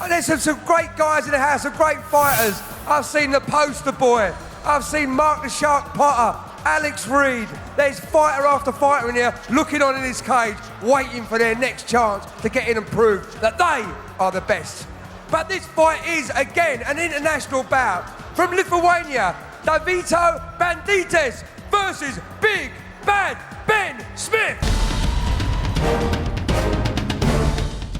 There's some great guys in the house, some great fighters. I've seen the poster boy. I've seen Mark the Shark Potter, Alex Reed. There's fighter after fighter in here looking on in this cage, waiting for their next chance to get in and prove that they are the best. But this fight is, again, an international bout. From Lithuania, Deividas Banaitis versus Big Bad Ben Smith.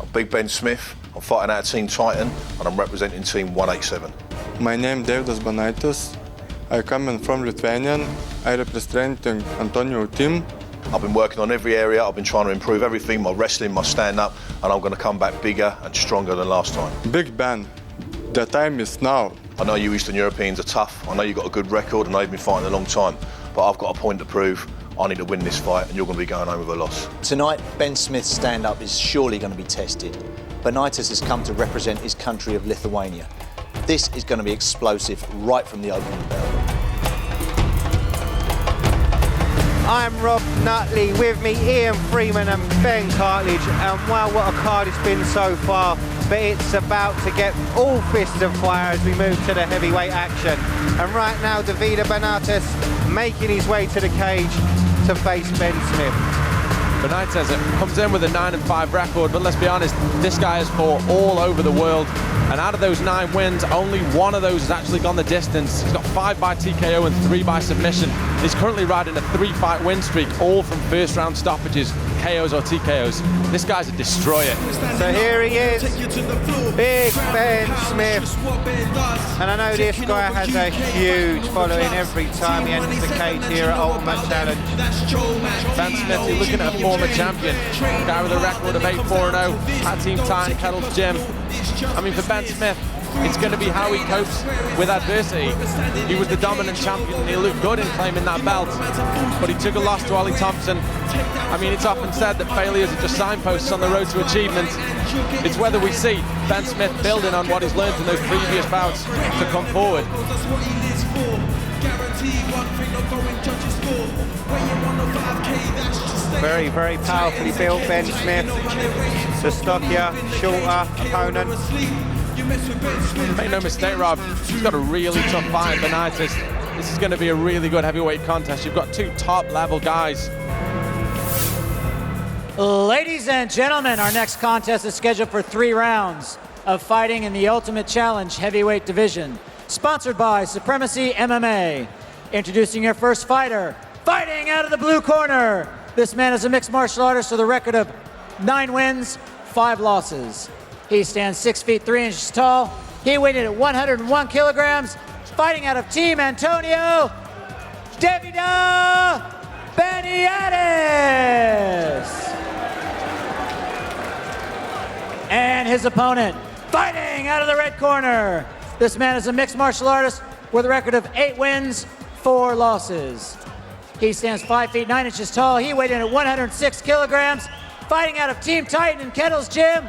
I'm Big Ben Smith. I'm fighting out of Team Titan and I'm representing Team 187. My name is Deividas Banaitis. I come in from Lithuania. I represent Antonio team. I've been working on every area. I've been trying to improve everything, my wrestling, my stand-up, and I'm going to come back bigger and stronger than last time. Big Ben, the time is now. I know you Eastern Europeans are tough. I know you've got a good record. I know you've been fighting a long time, but I've got a point to prove. I need to win this fight and you're going to be going home with a loss. Tonight, Ben Smith's stand-up is surely going to be tested. Banaitis has come to represent his country of Lithuania. This is going to be explosive right from the opening bell. I'm Rob Nutley, with me Ian Freeman and Ben Cartledge, and wow, what a card it's been so far, but it's about to get all fists of fire as we move to the heavyweight action. And right now, Deividas Banaitis making his way to the cage to face Ben Smith. Banaitis comes in with a 9-5 record, but let's be honest, this guy has fought all over the world, and out of those 9 wins, only one of those has actually gone the distance. He's got 5 by TKO and 3 by submission. He's currently riding a 3-fight win streak, all from first-round stoppages, KOs or TKOs. This guy's a destroyer. So here he is, Big Ben Smith. And I know this guy has a huge following every time he enters the cage here at Ultimate Challenge. Ben Smith, you're looking at a former champion, a guy with a record of 8-4-0 at Team Titan Kettle's gym. I mean, for Ben Smith, it's going to be how he copes with adversity. He was the dominant champion and he looked good in claiming that belt, but he took a loss to Ollie Thompson. I mean, it's often said that failures are just signposts on the road to achievement. It's whether we see Ben Smith building on what he's learned in those previous bouts to come forward. Very, very powerfully built Ben Smith. The stockier, shorter opponent. Make no mistake, Rob, he's got a really tough fight, Banaitis. This is going to be a really good heavyweight contest. You've got 2 top-level guys. Ladies and gentlemen, our next contest is scheduled for 3 rounds of fighting in the Ultimate Challenge heavyweight division. Sponsored by Supremacy MMA. Introducing your first fighter, fighting out of the blue corner. This man is a mixed martial artist with a record of 9 wins, 5 losses. He stands 6 feet 3 inches tall. He weighed in at 101 kilograms. Fighting out of Team Antonio, Deividas Banaitis. And his opponent, fighting out of the red corner. This man is a mixed martial artist with a record of 8 wins, 4 losses. He stands 5 feet 9 inches tall. He weighed in at 106 kilograms. Fighting out of Team Titan in Kettle's gym.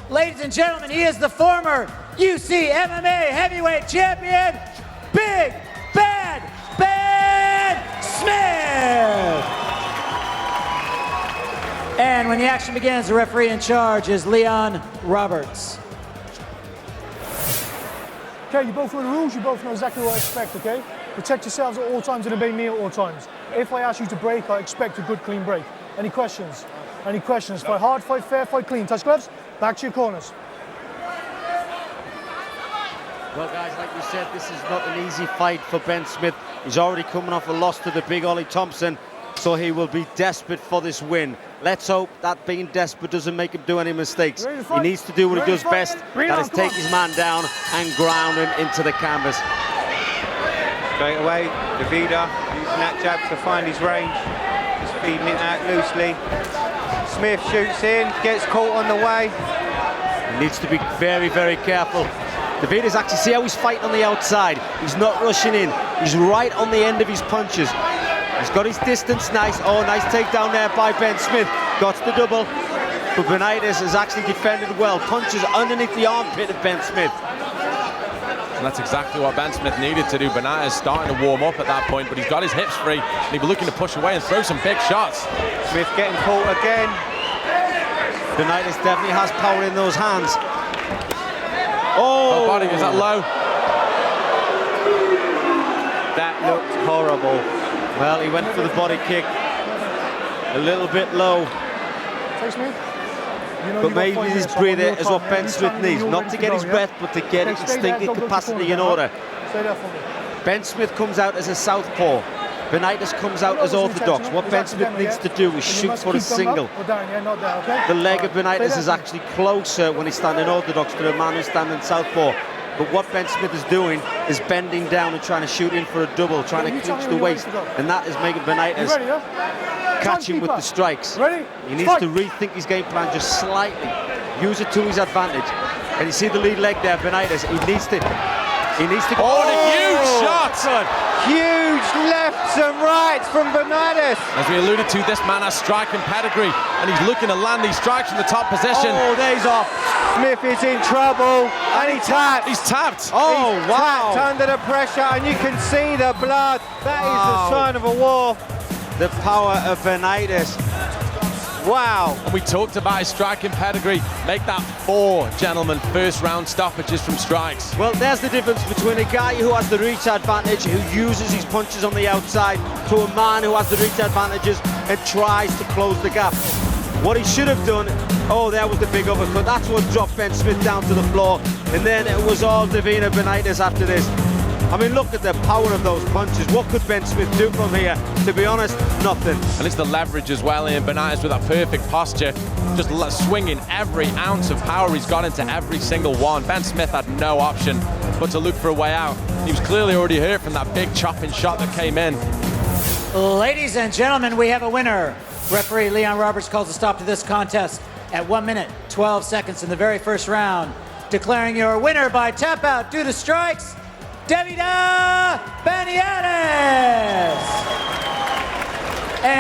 Ladies and gentlemen, he is the former UC MMA heavyweight champion, Big Bad Ben Smith. And when the action begins, the referee in charge is Leon Roberts. Okay, you both know the rules, you both know exactly what I expect, okay? Protect yourselves at all times and obey me at all times. If I ask you to break, I expect a good, clean break. Any questions? Any questions? Fight hard, fight fair, fight clean. Touch gloves, back to your corners. Well, guys, like you said, this is not an easy fight for Ben Smith. He's already coming off a loss to the big Ollie Thompson, so he will be desperate for this win. Let's hope that being desperate doesn't make him do any mistakes. He needs to do what he does best, that is take his man down and ground him into the canvas. Straight away, Deividas using that jab to find his range. Just feeding it out loosely. Smith shoots in, gets caught on the way. He needs to be very, very careful. Deividas, actually, see how he's fighting on the outside. He's not rushing in. He's right on the end of his punches. He's got his distance nice. Oh, nice takedown there by Ben Smith. Got the double. But Banaitis has actually defended well. Punches underneath the armpit of Ben Smith. And that's exactly what Ben Smith needed to do. Banaitis starting to warm up at that point, but he's got his hips free. And he'll be looking to push away and throw some big shots. Smith getting caught again. Banaitis definitely has power in those hands. body. Is that low? That looked horrible. Well, he went for the body kick. A little bit low. Face me. You know But you got maybe 5 this minutes, breather I'm is on what your Ben time, Smith yeah? needs. Not to get his breath, but to get his Stay there, instinctive don't go to capacity corner in now, order. Stay there for me. Ben Smith comes out as a southpaw. Banaitis comes out as orthodox. What Ben Smith needs to do is shoot for a single. The leg of Banaitis is actually closer when he's standing orthodox to the man who's standing southpaw. But what Ben Smith is doing is bending down and trying to shoot in for a double, trying to clinch the waist. And that is making Banaitis catch him with the strikes. He needs to rethink his game plan just slightly. Use it to his advantage. And you see the lead leg there, Banaitis. He needs to Oh, and a huge shot! Huge lefts and rights from Banaitis. As we alluded to, this man has striking pedigree, and he's looking to land these strikes in the top position. Oh, there's off. Smith is in trouble, and he tapped. He's tapped. Oh, wow. Tapped under the pressure, and you can see the blood. That is a sign of a war. the power of Banaitis. Wow. And we talked about his striking pedigree. Make that 4, gentlemen, first round stoppages from strikes. Well, there's the difference between a guy who has the reach advantage, who uses his punches on the outside, to a man who has the reach advantages and tries to close the gap. What he should have done, oh, there was the big uppercut. That's what dropped Ben Smith down to the floor. And then it was all Deividas Banaitis after this. I mean, look at the power of those punches. What could Ben Smith do from here? To be honest, nothing. And it's the leverage as well, Ian. Banaitis with that perfect posture, just swinging every ounce of power he's got into every single one. Ben Smith had no option but to look for a way out. He was clearly already hurt from that big chopping shot that came in. Ladies and gentlemen, we have a winner. Referee Leon Roberts calls a stop to this contest at 1 minute, 12 seconds in the very first round. Declaring your winner by tap out due to strikes, Deividas Banaitis!